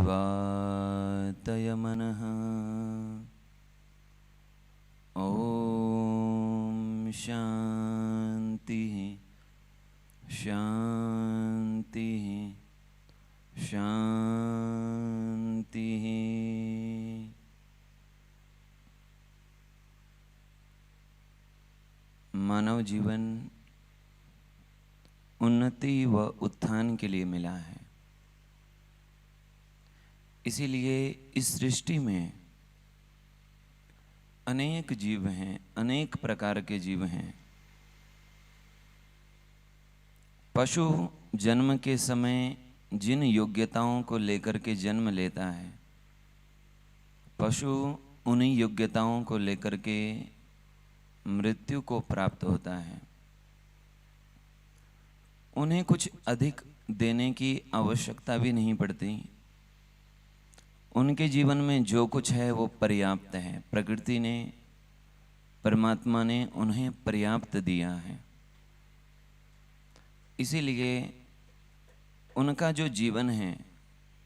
वातय मनः। ॐ शांति शांति शांति। मानव जीवन उन्नति व उत्थान के लिए मिला है। इसीलिए इस सृष्टि में अनेक जीव हैं, अनेक प्रकार के जीव हैं। पशु जन्म के समय जिन योग्यताओं को लेकर के जन्म लेता है, पशु उन्हीं योग्यताओं को लेकर के मृत्यु को प्राप्त होता है। उन्हें कुछ अधिक देने की आवश्यकता भी नहीं पड़ती। उनके जीवन में जो कुछ है वो पर्याप्त है। प्रकृति ने, परमात्मा ने उन्हें पर्याप्त दिया है। इसीलिए उनका जो जीवन है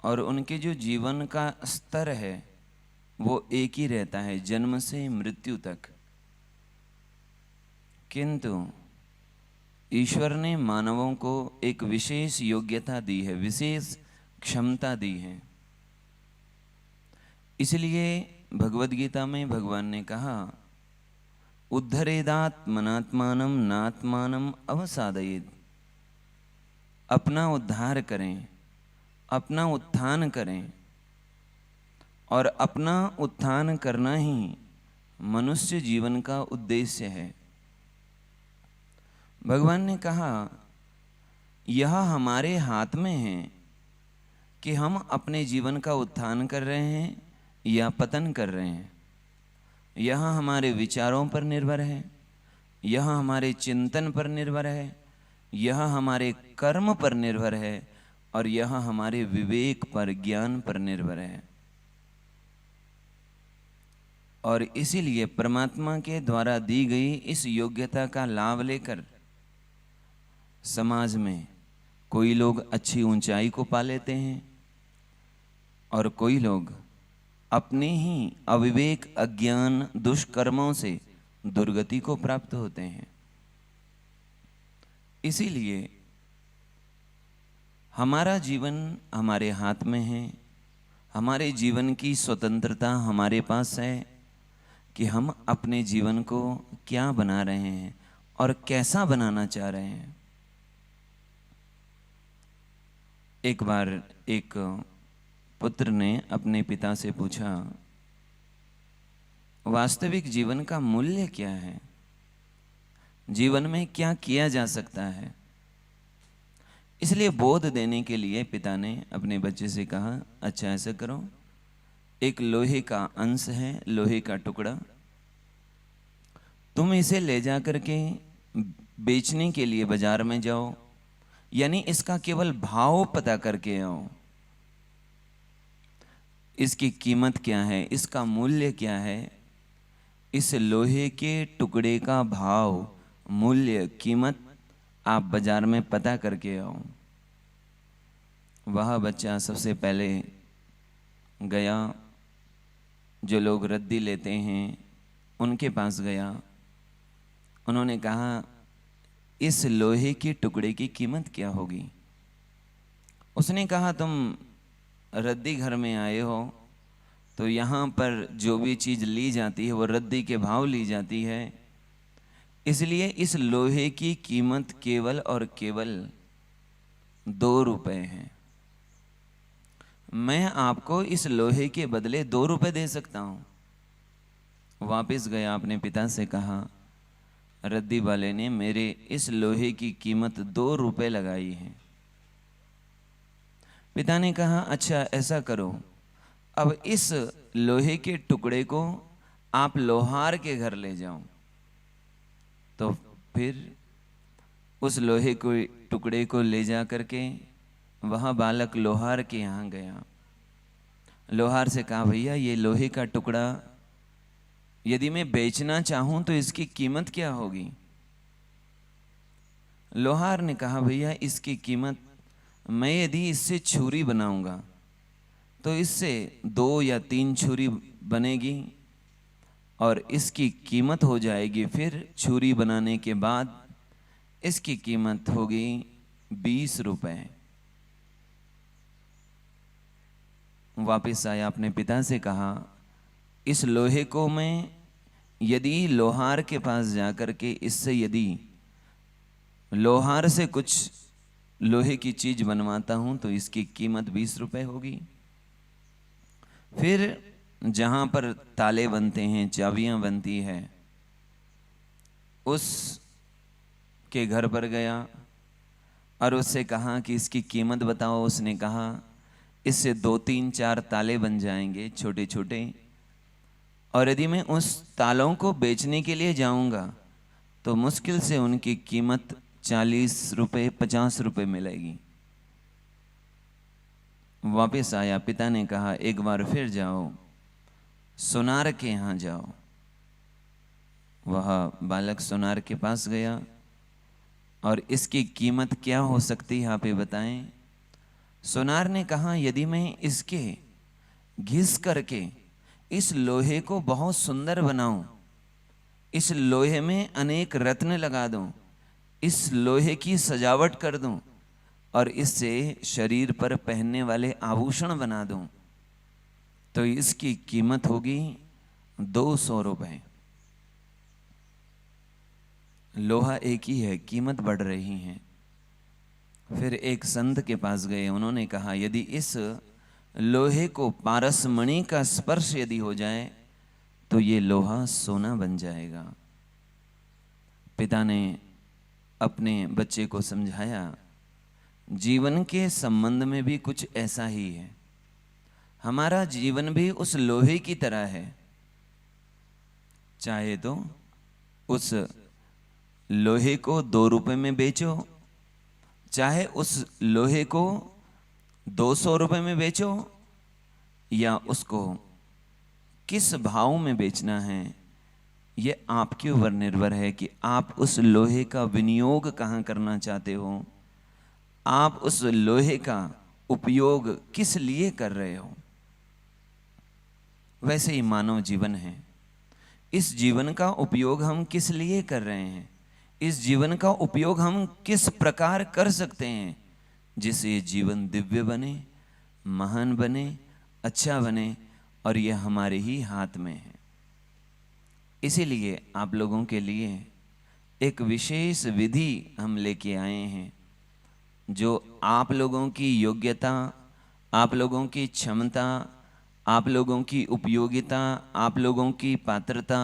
और उनके जो जीवन का स्तर है वो एक ही रहता है, जन्म से मृत्यु तक। किंतु ईश्वर ने मानवों को एक विशेष योग्यता दी है, विशेष क्षमता दी है। इसलिए भगवद गीता में भगवान ने कहा, उद्धरेदात्मनात्मानं नात्मानं अवसादयेत्। अपना उद्धार करें, अपना उत्थान करें, और अपना उत्थान करना ही मनुष्य जीवन का उद्देश्य है। भगवान ने कहा, यह हमारे हाथ में है कि हम अपने जीवन का उत्थान कर रहे हैं या पतन कर रहे हैं। यह हमारे विचारों पर निर्भर है, यह हमारे चिंतन पर निर्भर है, यह हमारे कर्म पर निर्भर है, और यह हमारे विवेक पर, ज्ञान पर निर्भर है। और इसीलिए परमात्मा के द्वारा दी गई इस योग्यता का लाभ लेकर समाज में कोई लोग अच्छी ऊंचाई को पा लेते हैं और कोई लोग अपने ही अविवेक, अज्ञान, दुष्कर्मों से दुर्गति को प्राप्त होते हैं। इसीलिए हमारा जीवन हमारे हाथ में है। हमारे जीवन की स्वतंत्रता हमारे पास है कि हम अपने जीवन को क्या बना रहे हैं और कैसा बनाना चाह रहे हैं। एक बार एक पुत्र ने अपने पिता से पूछा, वास्तविक जीवन का मूल्य क्या है? जीवन में क्या किया जा सकता है? इसलिए बोध देने के लिए पिता ने अपने बच्चे से कहा, अच्छा ऐसा करो, एक लोहे का अंश है, लोहे का टुकड़ा, तुम इसे ले जा करके बेचने के लिए बाजार में जाओ, यानी इसका केवल भाव पता करके आओ। इसकी कीमत क्या है, इसका मूल्य क्या है, इस लोहे के टुकड़े का भाव, मूल्य, कीमत आप बाजार में पता करके आओ। वह बच्चा सबसे पहले गया, जो लोग रद्दी लेते हैं उनके पास गया। उन्होंने कहा, इस लोहे के टुकड़े की कीमत क्या होगी? उसने कहा, तुम रद्दी घर में आए हो तो यहाँ पर जो भी चीज़ ली जाती है वो रद्दी के भाव ली जाती है, इसलिए इस लोहे की कीमत केवल और केवल 2 रुपए है। मैं आपको इस लोहे के बदले 2 रुपए दे सकता हूँ। वापस गया, अपने पिता से कहा, रद्दी वाले ने मेरे इस लोहे की कीमत 2 रुपए लगाई है। पिता ने कहा, अच्छा ऐसा करो, अब इस लोहे के टुकड़े को आप लोहार के घर ले जाओ। तो फिर उस लोहे को टुकड़े को ले जा करके वह बालक लोहार के यहाँ गया। लोहार से कहा, भैया ये लोहे का टुकड़ा यदि मैं बेचना चाहूं तो इसकी कीमत क्या होगी? लोहार ने कहा, भैया इसकी कीमत, मैं यदि इससे छुरी बनाऊंगा तो इससे 2 या 3 छुरी बनेगी और इसकी कीमत हो जाएगी, फिर छुरी बनाने के बाद इसकी कीमत होगी 20 रुपए। वापस आया, अपने पिता से कहा, इस लोहे को मैं यदि लोहार के पास जाकर के इससे यदि लोहार से कुछ लोहे की चीज बनवाता हूं तो इसकी कीमत 20 रुपए होगी। फिर जहां पर ताले बनते हैं, चाबियां बनती है, उस के घर पर गया और उससे कहा कि इसकी कीमत बताओ। उसने कहा इससे 2, 3, 4 ताले बन जाएंगे छोटे छोटे, और यदि मैं उस तालों को बेचने के लिए जाऊंगा तो मुश्किल से उनकी कीमत 40 रुपए 50 रुपए मिलेगी। वापस आया, पिता ने कहा एक बार फिर जाओ, सुनार के यहाँ जाओ। वह बालक सुनार के पास गया और इसकी कीमत क्या हो सकती है आप ये बताएं। सुनार ने कहा यदि मैं इसके घिस करके इस लोहे को बहुत सुंदर बनाऊं, इस लोहे में अनेक रत्न लगा दूं, इस लोहे की सजावट कर दूं और इससे शरीर पर पहनने वाले आभूषण बना दूं, तो इसकी कीमत होगी 200 रुपए। लोहा एक ही है, कीमत बढ़ रही है। फिर एक संत के पास गए, उन्होंने कहा यदि इस लोहे को पारस मणि का स्पर्श यदि हो जाए तो ये लोहा सोना बन जाएगा। पिता ने अपने बच्चे को समझाया, जीवन के संबंध में भी कुछ ऐसा ही है। हमारा जीवन भी उस लोहे की तरह है। चाहे तो उस लोहे को 2 रुपए में बेचो, चाहे उस लोहे को 200 रुपए में बेचो, या उसको किस भाव में बेचना है ये आपके ऊपर निर्भर है कि आप उस लोहे का विनियोग कहाँ करना चाहते हो, आप उस लोहे का उपयोग किस लिए कर रहे हो। वैसे ही मानव जीवन है। इस जीवन का उपयोग हम किस लिए कर रहे हैं, इस जीवन का उपयोग हम किस प्रकार कर सकते हैं जिससे ये जीवन दिव्य बने, महान बने, अच्छा बने, और ये हमारे ही हाथ में है। इसीलिए आप लोगों के लिए एक विशेष विधि हम लेके आए हैं जो आप लोगों की योग्यता, आप लोगों की क्षमता, आप लोगों की उपयोगिता, आप लोगों की पात्रता,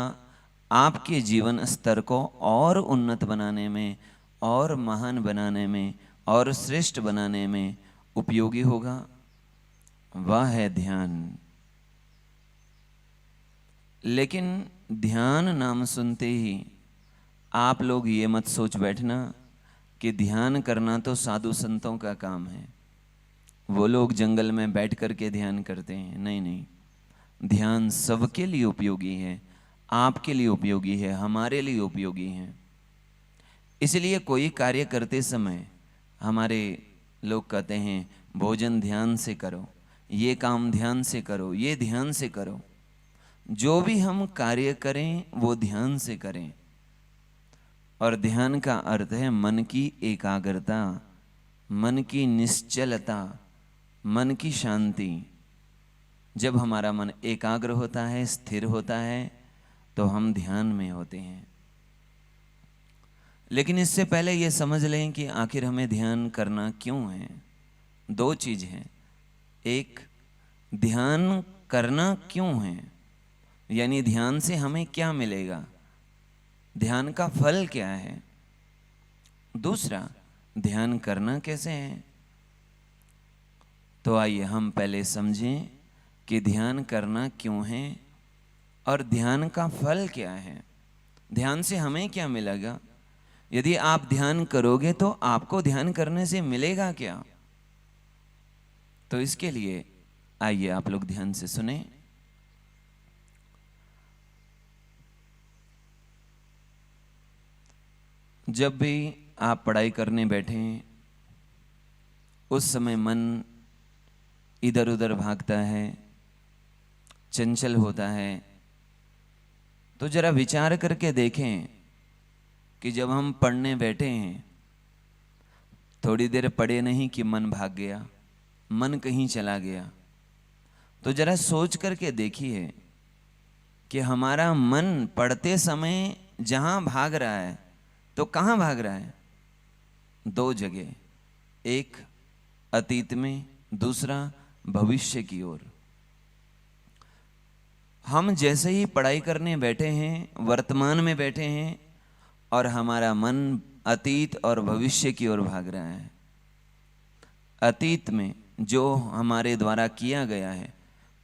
आपके जीवन स्तर को और उन्नत बनाने में, और महान बनाने में, और श्रेष्ठ बनाने में उपयोगी होगा। वह है ध्यान। लेकिन ध्यान नाम सुनते ही आप लोग ये मत सोच बैठना कि ध्यान करना तो साधु संतों का काम है, वो लोग जंगल में बैठ करके ध्यान करते हैं। नहीं नहीं, ध्यान सबके लिए उपयोगी है, आपके लिए उपयोगी है, हमारे लिए उपयोगी है। इसलिए कोई कार्य करते समय हमारे लोग कहते हैं भोजन ध्यान से करो, ये काम ध्यान से करो, ये ध्यान से करो। जो भी हम कार्य करें वो ध्यान से करें। और ध्यान का अर्थ है मन की एकाग्रता, मन की निश्चलता, मन की शांति। जब हमारा मन एकाग्र होता है, स्थिर होता है, तो हम ध्यान में होते हैं। लेकिन इससे पहले ये समझ लें कि आखिर हमें ध्यान करना क्यों है। 2 चीज हैं। एक, ध्यान करना क्यों है, यानी ध्यान से हमें क्या मिलेगा, ध्यान का फल क्या है। दूसरा, ध्यान करना कैसे है। तो आइए हम पहले समझें कि ध्यान करना क्यों है और ध्यान का फल क्या है। ध्यान से हमें क्या मिलेगा। यदि आप ध्यान करोगे तो आपको ध्यान करने से मिलेगा क्या। तो इसके लिए आइए आप लोग ध्यान से सुने। जब भी आप पढ़ाई करने बैठें उस समय मन इधर उधर भागता है, चंचल होता है। तो जरा विचार करके देखें कि जब हम पढ़ने बैठे हैं, थोड़ी देर पढ़े नहीं कि मन भाग गया, मन कहीं चला गया। तो जरा सोच करके देखिए कि हमारा मन पढ़ते समय जहां भाग रहा है, तो कहां भाग रहा है? दो जगह, एक अतीत में, दूसरा भविष्य की ओर। हम जैसे ही पढ़ाई करने बैठे हैं, वर्तमान में बैठे हैं, और हमारा मन अतीत और भविष्य की ओर भाग रहा है। अतीत में जो हमारे द्वारा किया गया है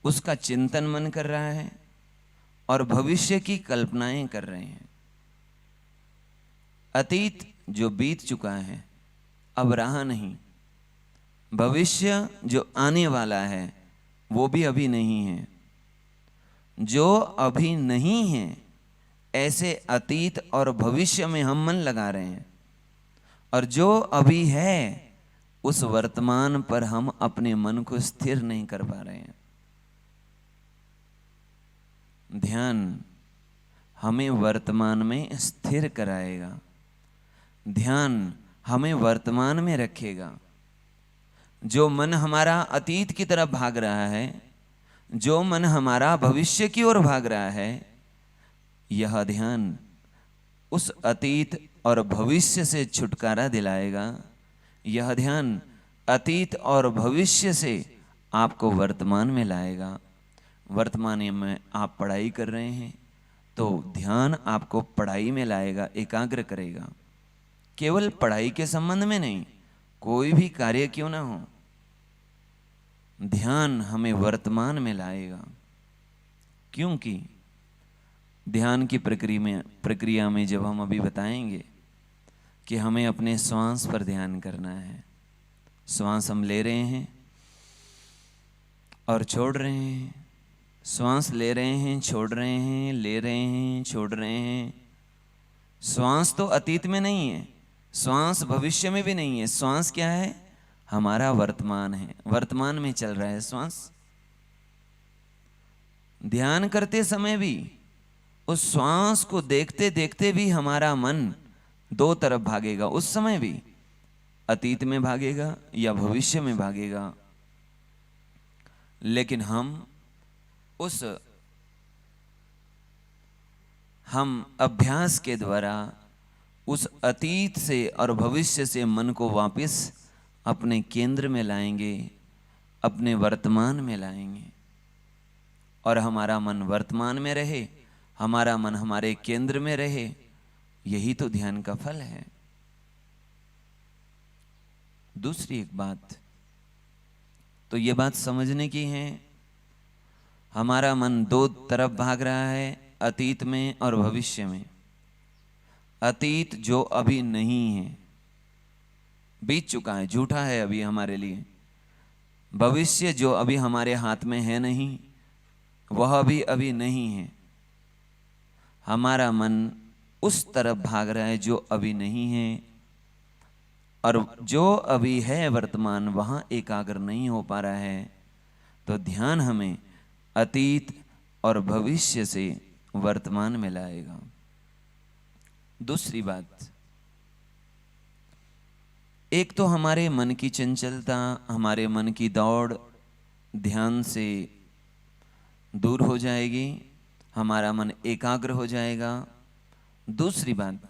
उसका चिंतन मन कर रहा है, और भविष्य की कल्पनाएं कर रहे हैं। अतीत जो बीत चुका है, अब रहा नहीं। भविष्य जो आने वाला है, वो भी अभी नहीं है। जो अभी नहीं है, ऐसे अतीत और भविष्य में हम मन लगा रहे हैं, और जो अभी है उस वर्तमान पर हम अपने मन को स्थिर नहीं कर पा रहे हैं। ध्यान हमें वर्तमान में स्थिर कराएगा, ध्यान हमें वर्तमान में रखेगा। जो मन हमारा अतीत की तरफ भाग रहा है, जो मन हमारा भविष्य की ओर भाग रहा है, यह ध्यान उस अतीत और भविष्य से छुटकारा दिलाएगा। यह ध्यान अतीत और भविष्य से आपको वर्तमान में लाएगा। वर्तमान में आप पढ़ाई कर रहे हैं, तो ध्यान आपको पढ़ाई में लाएगा, एकाग्र करेगा। केवल पढ़ाई के संबंध में नहीं, कोई भी कार्य क्यों ना हो, ध्यान हमें वर्तमान में लाएगा। क्योंकि ध्यान की प्रक्रिया में जब हम अभी बताएंगे कि हमें अपने श्वास पर ध्यान करना है। श्वास हम ले रहे हैं और छोड़ रहे हैं, श्वास ले रहे हैं, छोड़ रहे हैं, ले रहे हैं, छोड़ रहे हैं। श्वास तो अतीत में नहीं है, श्वास भविष्य में भी नहीं है। श्वास क्या है? हमारा वर्तमान है, वर्तमान में चल रहा है श्वास। ध्यान करते समय भी उस श्वास को देखते देखते भी हमारा मन दो तरफ भागेगा। उस समय भी अतीत में भागेगा या भविष्य में भागेगा। लेकिन हम अभ्यास के द्वारा उस अतीत से और भविष्य से मन को वापस अपने केंद्र में लाएंगे, अपने वर्तमान में लाएंगे, और हमारा मन वर्तमान में रहे, हमारा मन हमारे केंद्र में रहे। यही तो ध्यान का फल है। दूसरी एक बात तो ये बात समझने की है, हमारा मन दो तरफ भाग रहा है, अतीत में और भविष्य में। अतीत जो अभी नहीं है, बीत चुका है, झूठा है अभी हमारे लिए। भविष्य जो अभी हमारे हाथ में है नहीं, वह भी अभी नहीं है। हमारा मन उस तरफ भाग रहा है जो अभी नहीं है, और जो अभी है वर्तमान, वहां एकाग्र नहीं हो पा रहा है। तो ध्यान हमें अतीत और भविष्य से वर्तमान में लाएगा। दूसरी बात, एक तो हमारे मन की चंचलता, हमारे मन की दौड़ ध्यान से दूर हो जाएगी, हमारा मन एकाग्र हो जाएगा। दूसरी बात,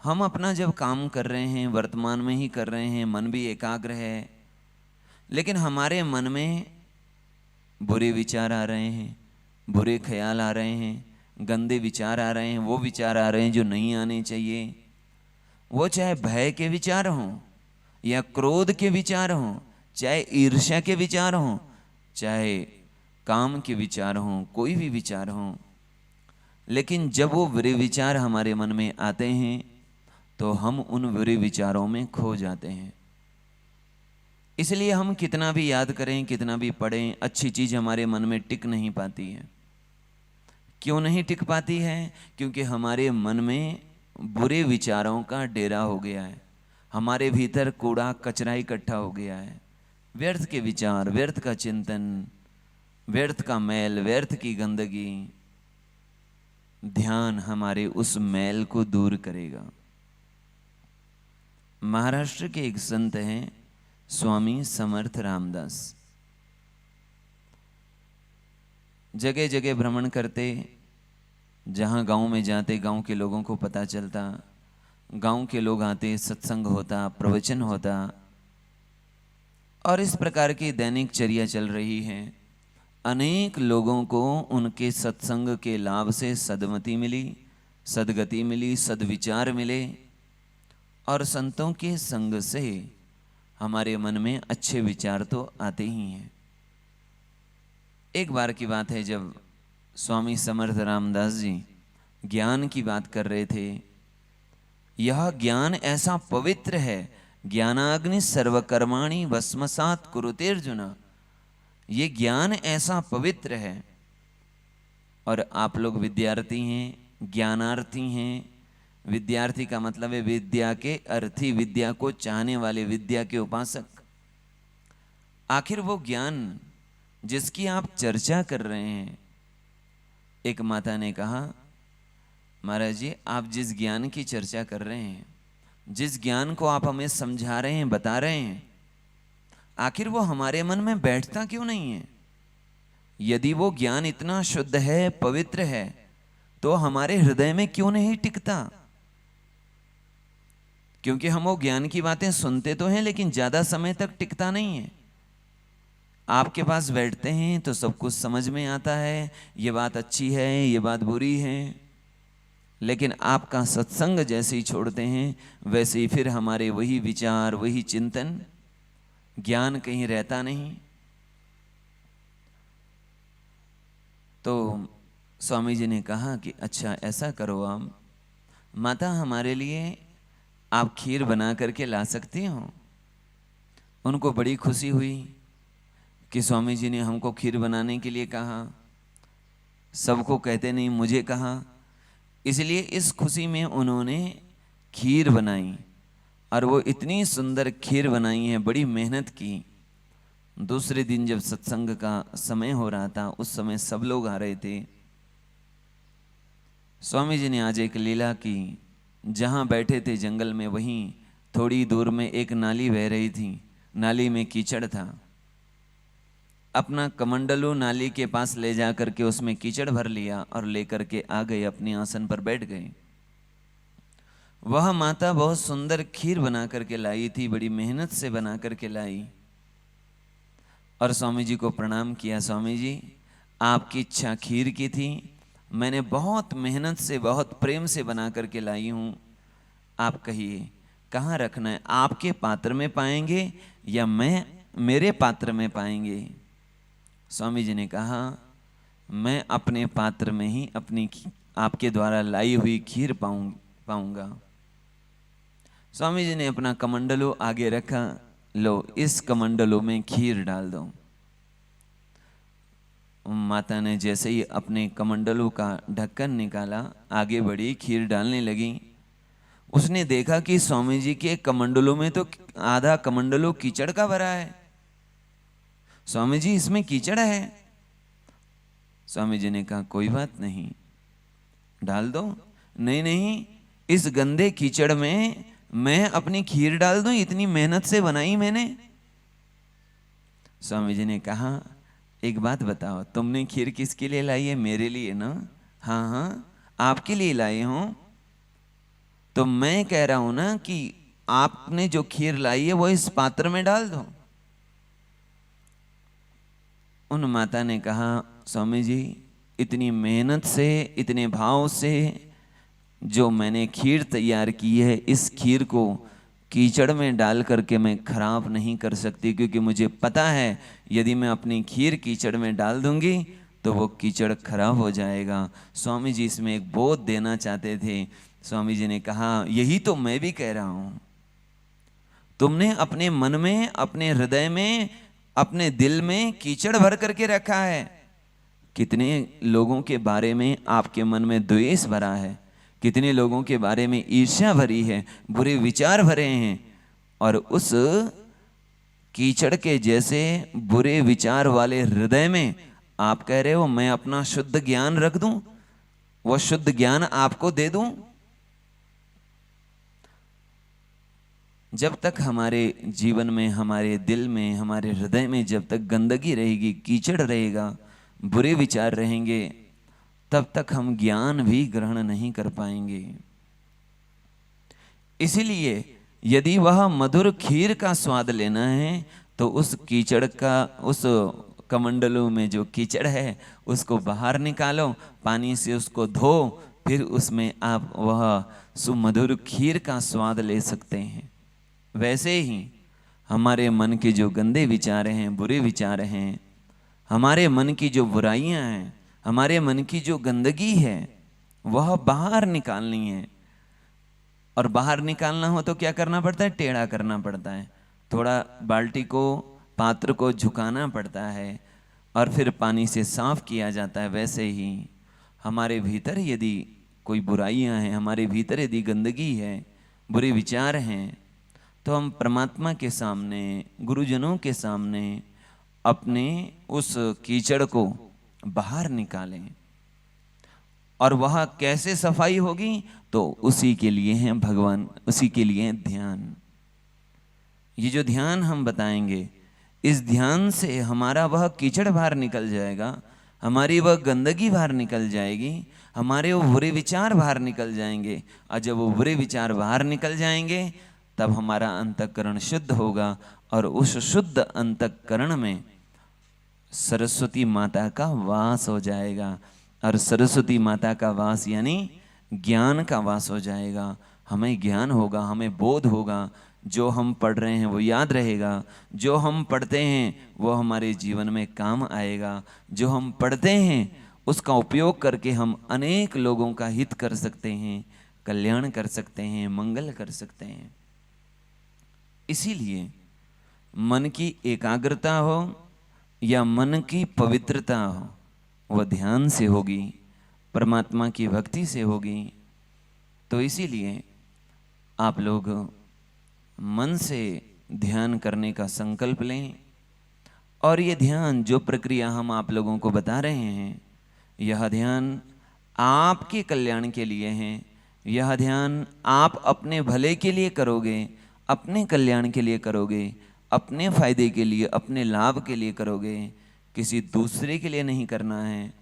हम अपना जब काम कर रहे हैं, वर्तमान में ही कर रहे हैं, मन भी एकाग्र है, लेकिन हमारे मन में बुरे विचार आ रहे हैं, बुरे ख्याल आ रहे हैं, गंदे विचार आ रहे हैं, वो विचार आ रहे हैं जो नहीं आने चाहिए। वो चाहे भय के विचार हों या क्रोध के विचार हों, चाहे ईर्ष्या के विचार हों, चाहे काम के विचार हों, कोई भी विचार हों। लेकिन जब वो बुरे विचार हमारे मन में आते हैं, तो हम उन बुरे विचारों में खो जाते हैं। इसलिए हम कितना भी याद करें, कितना भी पढ़ें, अच्छी चीज़ हमारे मन में टिक नहीं पाती है। क्यों नहीं टिक पाती है? क्योंकि हमारे मन में बुरे विचारों का डेरा हो गया है, हमारे भीतर कूड़ा कचरा इकट्ठा हो गया है, व्यर्थ के विचार, व्यर्थ का चिंतन, व्यर्थ का मैल, व्यर्थ की गंदगी, ध्यान हमारे उस मैल को दूर करेगा। महाराष्ट्र के एक संत हैं स्वामी समर्थ रामदास। जगह जगह भ्रमण करते, जहाँ गांव में जाते गांव के लोगों को पता चलता, गांव के लोग आते, सत्संग होता, प्रवचन होता, और इस प्रकार की दैनिक चर्या चल रही है। अनेक लोगों को उनके सत्संग के लाभ से सद्मति मिली, सद्गति मिली, सद्विचार मिले, और संतों के संग से हमारे मन में अच्छे विचार तो आते ही हैं। एक बार की बात है, जब स्वामी समर्थ रामदास जी ज्ञान की बात कर रहे थे। यह ज्ञान ऐसा पवित्र है, ज्ञानाग्नि सर्वकर्माणि भस्मसात् कुरुते अर्जुन। ये ज्ञान ऐसा पवित्र है, और आप लोग विद्यार्थी हैं, ज्ञानार्थी हैं। विद्यार्थी का मतलब है विद्या के अर्थी, विद्या को चाहने वाले, विद्या के उपासक। आखिर वो ज्ञान जिसकी आप चर्चा कर रहे हैं, एक माता ने कहा, महाराज जी आप जिस ज्ञान की चर्चा कर रहे हैं, जिस ज्ञान को आप हमें समझा रहे हैं, बता रहे हैं, आखिर वो हमारे मन में बैठता क्यों नहीं है? यदि वो ज्ञान इतना शुद्ध है, पवित्र है, तो हमारे हृदय में क्यों नहीं टिकता? क्योंकि हम वो ज्ञान की बातें सुनते तो हैं, लेकिन ज्यादा समय तक टिकता नहीं है। आपके पास बैठते हैं तो सब कुछ समझ में आता है, ये बात अच्छी है, ये बात बुरी है, लेकिन आपका सत्संग जैसे ही छोड़ते हैं, वैसे ही फिर हमारे वही विचार, वही चिंतन, ज्ञान कहीं रहता नहीं। तो स्वामी जी ने कहा कि अच्छा ऐसा करो, आप माता हमारे लिए आप खीर बना करके ला सकती हो। उनको बड़ी खुशी हुई कि स्वामी जी ने हमको खीर बनाने के लिए कहा, सबको कहते नहीं, मुझे कहा। इसलिए इस खुशी में उन्होंने खीर बनाई, और वो इतनी सुंदर खीर बनाई है, बड़ी मेहनत की। दूसरे दिन जब सत्संग का समय हो रहा था, उस समय सब लोग आ रहे थे। स्वामी जी ने आज एक लीला की। जहाँ बैठे थे जंगल में, वहीं थोड़ी दूर में एक नाली बह रही थी। नाली में कीचड़ था। अपना कमंडलू नाली के पास ले जा करके उसमें कीचड़ भर लिया और लेकर के आ गए, अपने आसन पर बैठ गए। वह माता बहुत सुंदर खीर बना करके लाई थी, बड़ी मेहनत से बना करके लाई, और स्वामी जी को प्रणाम किया। स्वामी जी आपकी इच्छा खीर की थी, मैंने बहुत मेहनत से, बहुत प्रेम से बना करके लाई हूँ। आप कहिए कहाँ रखना है? आपके पात्र में पाएंगे या मेरे पात्र में पाएंगे? स्वामी जी ने कहा मैं अपने पात्र में ही अपनी आपके द्वारा लाई हुई खीर पाऊंगा। स्वामी जी ने अपना कमंडलो आगे रखा, लो इस कमंडलो में खीर डाल दो। माता ने जैसे ही अपने कमंडलों का ढक्कन निकाला, आगे बढ़ी, खीर डालने लगी। उसने देखा कि स्वामी जी के कमंडलों में तो आधा कमंडलों कीचड़ का भरा है। स्वामी जी इसमें कीचड़ है। स्वामी जी ने कहा कोई बात नहीं, डाल दो। नहीं नहीं, इस गंदे कीचड़ में मैं अपनी खीर डाल दूं? इतनी मेहनत से बनाई मैंने। स्वामी जी ने कहा एक बात बताओ, तुमने खीर किसके लिए लाई है? मेरे लिए ना? हाँ हाँ, आपके लिए लाई हूं। तो मैं कह रहा हूं ना कि आपने जो खीर लाई है वो इस पात्र में डाल दो। उन माता ने कहा स्वामी जी इतनी मेहनत से, इतने भाव से जो मैंने खीर तैयार की है, इस खीर को कीचड़ में डाल करके मैं खराब नहीं कर सकती, क्योंकि मुझे पता है यदि मैं अपनी खीर कीचड़ में डाल दूंगी तो वो कीचड़ खराब हो जाएगा। स्वामी जी इसमें एक बोध देना चाहते थे। स्वामी जी ने कहा यही तो मैं भी कह रहा हूं, तुमने अपने मन में, अपने हृदय में, अपने दिल में कीचड़ भर करके रखा है। कितने लोगों के बारे में आपके मन में द्वेष भरा है, कितने लोगों के बारे में ईर्ष्या भरी है, बुरे विचार भरे हैं, और उस कीचड़ के जैसे बुरे विचार वाले हृदय में आप कह रहे हो मैं अपना शुद्ध ज्ञान रख दूं, वो शुद्ध ज्ञान आपको दे दूं। जब तक हमारे जीवन में, हमारे दिल में, हमारे हृदय में जब तक गंदगी रहेगी, कीचड़ रहेगा, बुरे विचार रहेंगे, तब तक हम ज्ञान भी ग्रहण नहीं कर पाएंगे। इसीलिए यदि वह मधुर खीर का स्वाद लेना है तो उस कीचड़ का, उस कमंडलों में जो कीचड़ है उसको बाहर निकालो, पानी से उसको धो, फिर उसमें आप वह सुमधुर खीर का स्वाद ले सकते हैं। वैसे ही हमारे मन के जो गंदे विचार हैं, बुरे विचार हैं, हमारे मन की जो बुराइयां हैं, हमारे मन की जो गंदगी है, वह बाहर निकालनी है। और बाहर निकालना हो तो क्या करना पड़ता है? टेढ़ा करना पड़ता है, थोड़ा बाल्टी को, पात्र को झुकाना पड़ता है और फिर पानी से साफ किया जाता है। वैसे ही हमारे भीतर यदि कोई बुराइयां हैं, हमारे भीतर यदि गंदगी है, बुरे विचार हैं, तो हम परमात्मा के सामने, गुरुजनों के सामने अपने उस कीचड़ को बाहर निकालें। और वह कैसे सफाई होगी? तो उसी के लिए है भगवान, उसी के लिए है ध्यान। ये जो ध्यान हम बताएंगे, इस ध्यान से हमारा वह कीचड़ बाहर निकल जाएगा, हमारी वह गंदगी बाहर निकल जाएगी, हमारे वो बुरे विचार बाहर निकल जाएंगे। और जब वो बुरे विचार बाहर निकल जाएंगे तब हमारा अंतःकरण शुद्ध होगा और उस शुद्ध अंतःकरण में सरस्वती माता का वास हो जाएगा। और सरस्वती माता का वास यानी ज्ञान का वास हो जाएगा। हमें ज्ञान होगा, हमें बोध होगा, जो हम पढ़ रहे हैं वो याद रहेगा, जो हम पढ़ते हैं वो हमारे जीवन में काम आएगा, जो हम पढ़ते हैं उसका उपयोग करके हम अनेक लोगों का हित कर सकते हैं, कल्याण कर सकते हैं, मंगल कर सकते हैं। इसीलिए मन की एकाग्रता हो या मन की पवित्रता हो, वह ध्यान से होगी, परमात्मा की भक्ति से होगी। तो इसीलिए आप लोग मन से ध्यान करने का संकल्प लें। और ये ध्यान, जो प्रक्रिया हम आप लोगों को बता रहे हैं, यह ध्यान आपके कल्याण के लिए है। यह ध्यान आप अपने भले के लिए करोगे, अपने कल्याण के लिए करोगे, अपने फायदे के लिए, अपने लाभ के लिए करोगे, किसी दूसरे के लिए नहीं करना है।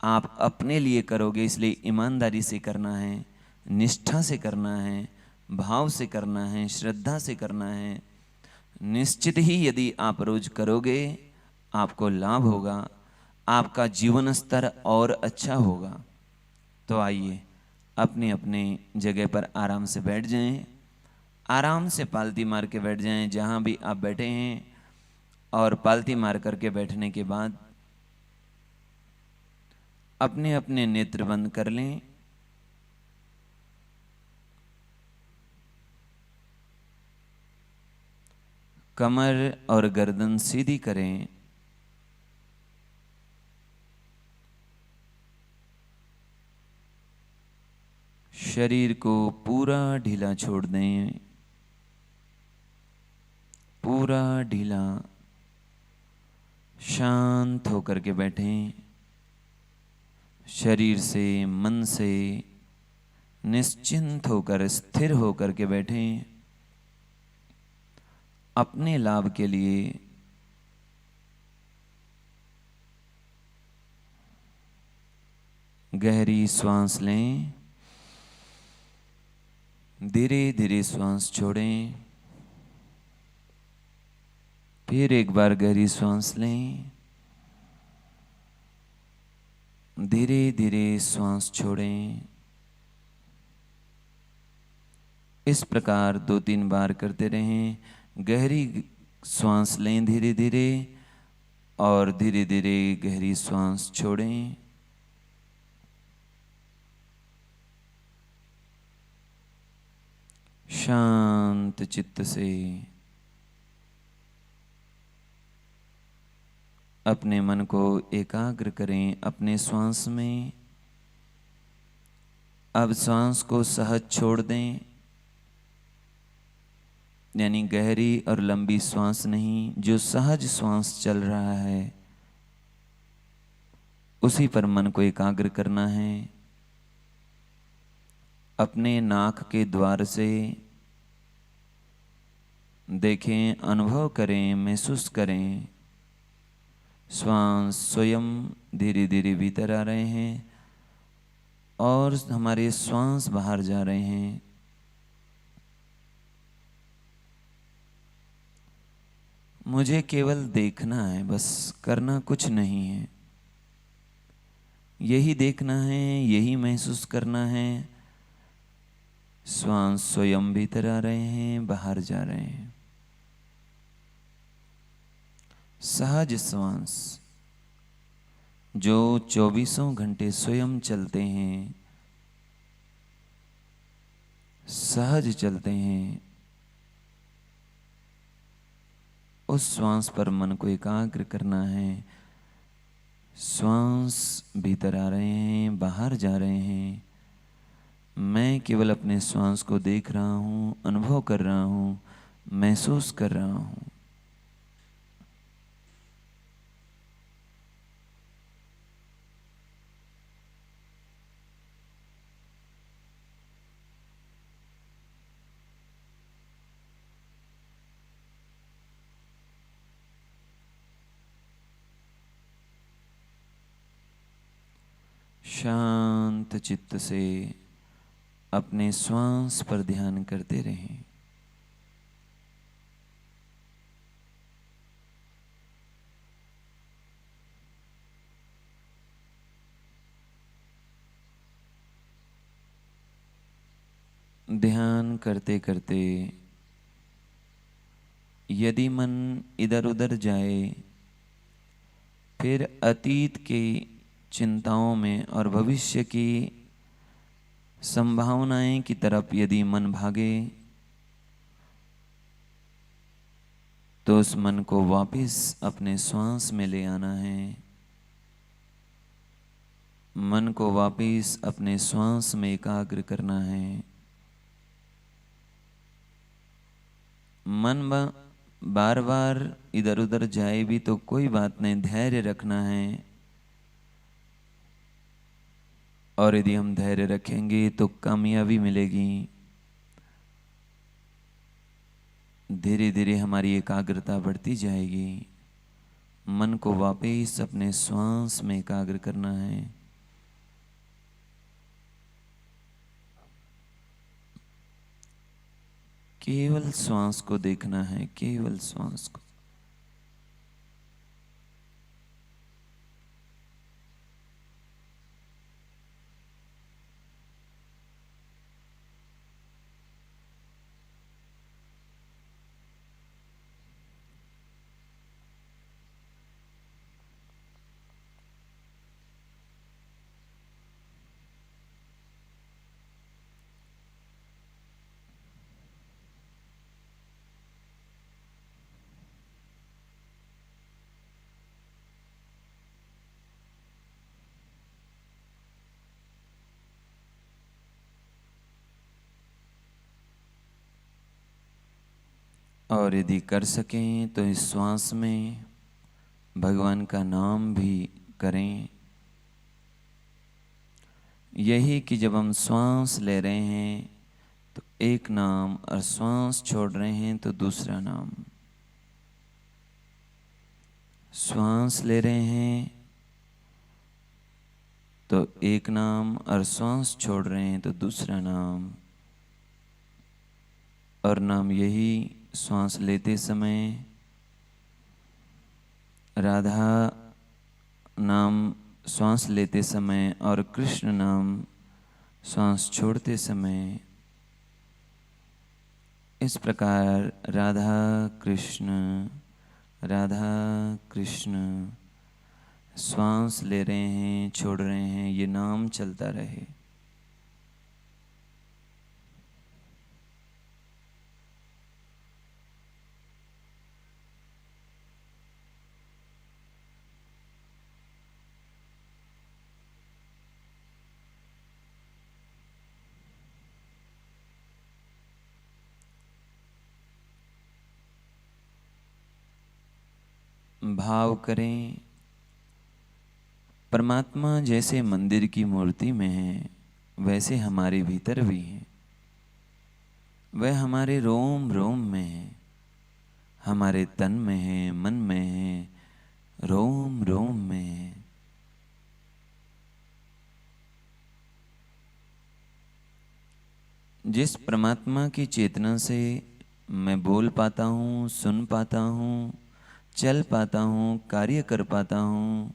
आप अपने लिए करोगे, इसलिए ईमानदारी से करना है, निष्ठा से करना है, भाव से करना है, श्रद्धा से करना है। निश्चित ही यदि आप रोज करोगे आपको लाभ होगा, आपका जीवन स्तर और अच्छा होगा। तो आइए अपने अपने जगह पर आराम से बैठ जाएं, आराम से पालती मार के बैठ जाएं जहाँ भी आप बैठे हैं। और पालती मार करके बैठने के बाद अपने अपने नेत्र बंद कर लें। कमर और गर्दन सीधी करें। शरीर को पूरा ढीला छोड़ दें, पूरा ढीला, शांत होकर के बैठें। शरीर से, मन से निश्चिंत होकर, स्थिर होकर के बैठें। अपने लाभ के लिए गहरी श्वास लें, धीरे धीरे श्वास छोड़ें। फिर एक बार गहरी श्वास लें, धीरे धीरे श्वास छोड़ें। इस प्रकार 2-3 बार करते रहें। गहरी श्वास लें धीरे धीरे और धीरे धीरे गहरी श्वास छोड़ें। शांत चित्त से अपने मन को एकाग्र करें अपने श्वास में। अब श्वास को सहज छोड़ दें, यानी गहरी और लंबी श्वास नहीं, जो सहज श्वास चल रहा है उसी पर मन को एकाग्र करना है। अपने नाक के द्वार से देखें, अनुभव करें, महसूस करें, श्वास स्वयं धीरे धीरे भीतर आ रहे हैं और हमारे श्वास बाहर जा रहे हैं। मुझे केवल देखना है, बस करना कुछ नहीं है। यही देखना है, यही महसूस करना है। श्वास स्वयं भीतर आ रहे हैं, बाहर जा रहे हैं। सहज श्वास जो 24 घंटे स्वयं चलते हैं, सहज चलते हैं, उस श्वास पर मन को एकाग्र करना है। श्वास भीतर आ रहे हैं, बाहर जा रहे हैं। मैं केवल अपने श्वास को देख रहा हूँ, अनुभव कर रहा हूँ, महसूस कर रहा हूँ। शांत चित्त से अपने श्वास पर ध्यान करते रहें। ध्यान करते करते यदि मन इधर उधर जाए, फिर अतीत की चिंताओं में और भविष्य की संभावनाएं की तरफ यदि मन भागे, तो उस मन को वापस अपने श्वास में ले आना है। मन को वापस अपने श्वास में एकाग्र करना है। मन बार बार इधर उधर जाए भी तो कोई बात नहीं, धैर्य रखना है। और यदि हम धैर्य रखेंगे तो कामयाबी मिलेगी। धीरे धीरे हमारी एकाग्रता बढ़ती जाएगी। मन को वापस अपने श्वास में एकाग्र करना है। केवल श्वास को देखना है, केवल श्वास को। और यदि कर सकें तो इस श्वास में भगवान का नाम भी करें। यही कि जब हम श्वास ले रहे हैं तो एक नाम, और श्वास छोड़ रहे हैं तो दूसरा नाम। श्वास ले रहे हैं तो एक नाम, और श्वास छोड़ रहे हैं तो दूसरा नाम। और नाम यही श्वास लेते समय राधा नाम श्वास लेते समय और कृष्ण नाम श्वास छोड़ते समय, इस प्रकार राधा कृष्ण राधा कृष्ण श्वास ले रहे हैं, छोड़ रहे हैं, ये नाम चलता रहे। भाव करें, परमात्मा जैसे मंदिर की मूर्ति में है वैसे हमारे भीतर भी है। वह हमारे रोम रोम में है, हमारे तन में है, मन में है, रोम रोम में है। जिस परमात्मा की चेतना से मैं बोल पाता हूँ, सुन पाता हूँ, चल पाता हूँ, कार्य कर पाता हूँ,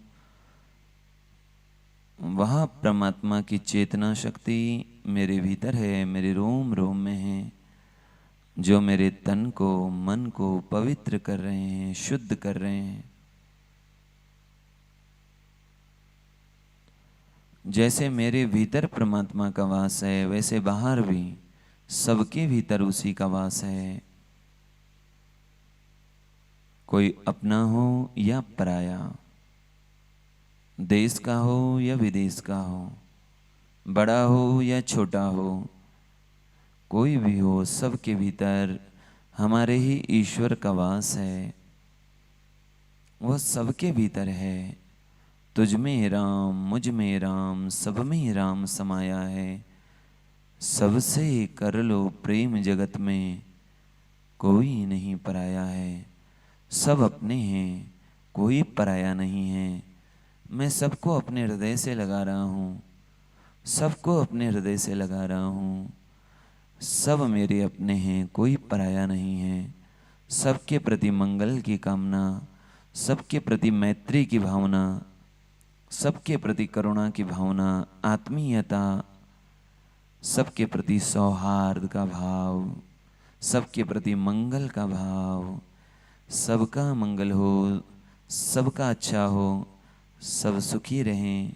वह परमात्मा की चेतना शक्ति मेरे भीतर है, मेरे रोम रोम में है, जो मेरे तन को, मन को पवित्र कर रहे हैं, शुद्ध कर रहे हैं। जैसे मेरे भीतर परमात्मा का वास है वैसे बाहर भी सबके भीतर उसी का वास है। कोई अपना हो या पराया, देश का हो या विदेश का हो, बड़ा हो या छोटा हो, कोई भी हो, सबके भीतर हमारे ही ईश्वर का वास है। वह सबके भीतर है। तुझ में राम, मुझ में राम, सब में राम समाया है। सबसे कर लो प्रेम, जगत में कोई नहीं पराया है। सब अपने हैं, कोई पराया नहीं है। मैं सबको अपने हृदय से लगा रहा हूँ, सबको अपने हृदय से लगा रहा हूँ। सब मेरे अपने हैं, कोई पराया नहीं है। सबके प्रति मंगल की कामना, सबके प्रति मैत्री की भावना, सबके प्रति करुणा की भावना, आत्मीयता, सबके प्रति सौहार्द का भाव, सबके प्रति मंगल का भाव। सबका मंगल हो, सबका अच्छा हो, सब सुखी रहें,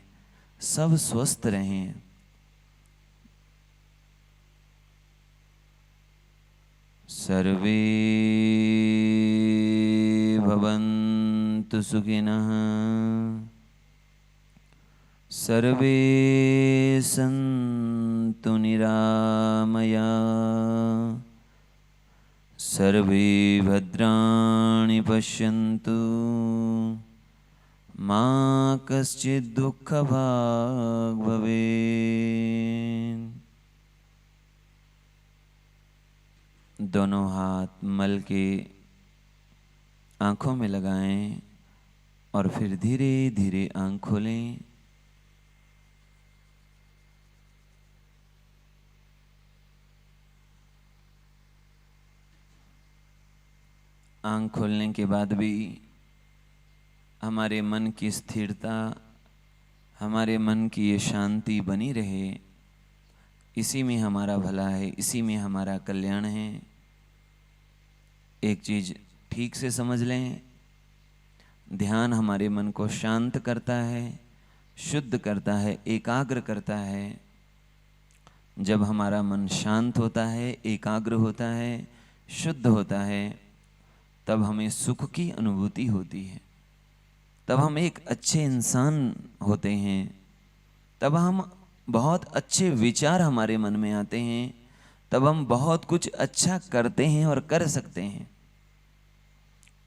सब स्वस्थ रहें। सर्वे भवन्तु सुखिनः, सर्वे सन्तु निरामया, सर्वे भद्राणि पश्यन्तु, मा कश्चित् दुःखभाग् भवेत्। दोनों हाथ मल के आँखों में लगाएं और फिर धीरे धीरे आँख खोलें। आँख खोलने के बाद भी हमारे मन की स्थिरता, हमारे मन की ये शांति बनी रहे, इसी में हमारा भला है, इसी में हमारा कल्याण है। एक चीज़ ठीक से समझ लें, ध्यान हमारे मन को शांत करता है, शुद्ध करता है, एकाग्र करता है। जब हमारा मन शांत होता है, एकाग्र होता है, शुद्ध होता है, तब हमें सुख की अनुभूति होती है, तब हम एक अच्छे इंसान होते हैं, तब हम बहुत अच्छे विचार हमारे मन में आते हैं, तब हम बहुत कुछ अच्छा करते हैं और कर सकते हैं।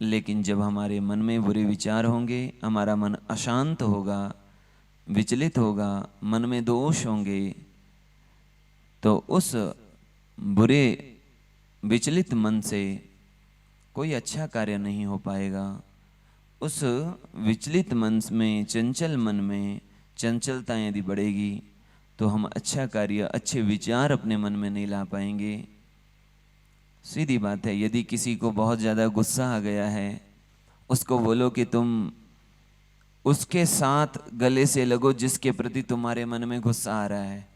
लेकिन जब हमारे मन में बुरे विचार होंगे, हमारा मन अशांत होगा, विचलित होगा, मन में दोष होंगे, तो उस बुरे विचलित मन से कोई अच्छा कार्य नहीं हो पाएगा। उस विचलित मन में, चंचल मन में चंचलता यदि बढ़ेगी तो हम अच्छा कार्य, अच्छे विचार अपने मन में नहीं ला पाएंगे। सीधी बात है, यदि किसी को बहुत ज़्यादा गुस्सा आ गया है, उसको बोलो कि तुम उसके साथ गले से लगो जिसके प्रति तुम्हारे मन में गुस्सा आ रहा है।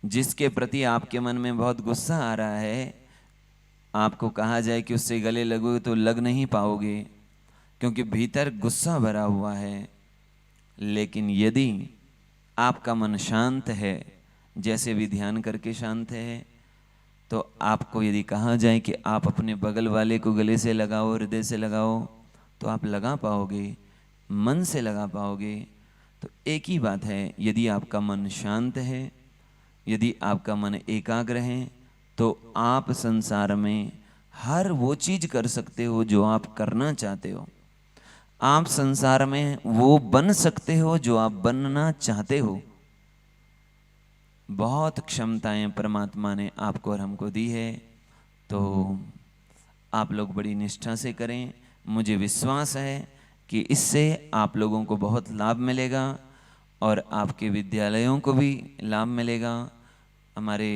जिसके प्रति आपके मन में बहुत गुस्सा आ रहा है, आपको कहा जाए कि उससे गले लगोगे तो लग नहीं पाओगे, क्योंकि भीतर गुस्सा भरा हुआ है। लेकिन यदि आपका मन शांत है, जैसे भी ध्यान करके शांत है, तो आपको यदि कहा जाए कि आप अपने बगल वाले को गले से लगाओ, हृदय से लगाओ, तो आप लगा पाओगे, मन से लगा पाओगे। तो एक ही बात है, यदि आपका मन शांत है, यदि आपका मन एकाग्र है, तो आप संसार में हर वो चीज कर सकते हो जो आप करना चाहते हो। आप संसार में वो बन सकते हो जो आप बनना चाहते हो। बहुत क्षमताएं परमात्मा ने आपको और हमको दी है, तो आप लोग बड़ी निष्ठा से करें। मुझे विश्वास है कि इससे आप लोगों को बहुत लाभ मिलेगा और आपके विद्यालयों को भी लाभ मिलेगा। हमारे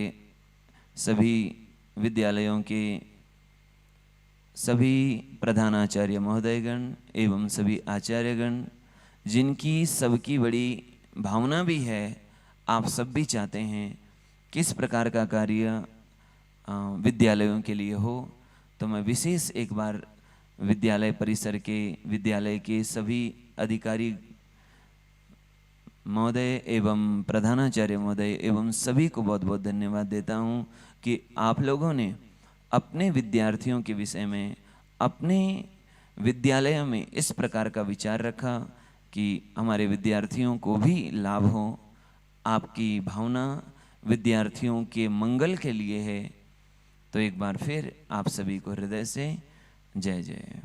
सभी विद्यालयों के सभी प्रधानाचार्य महोदयगण एवं सभी आचार्यगण, जिनकी सबकी बड़ी भावना भी है, आप सब भी चाहते हैं किस प्रकार का कार्य विद्यालयों के लिए हो, तो मैं विशेष एक बार विद्यालय परिसर के, विद्यालय के सभी अधिकारी महोदय एवं प्रधानाचार्य महोदय एवं सभी को बहुत बहुत धन्यवाद देता हूँ कि आप लोगों ने अपने विद्यार्थियों के विषय में अपने विद्यालय में इस प्रकार का विचार रखा कि हमारे विद्यार्थियों को भी लाभ हो। आपकी भावना विद्यार्थियों के मंगल के लिए है। तो एक बार फिर आप सभी को हृदय से जय जय।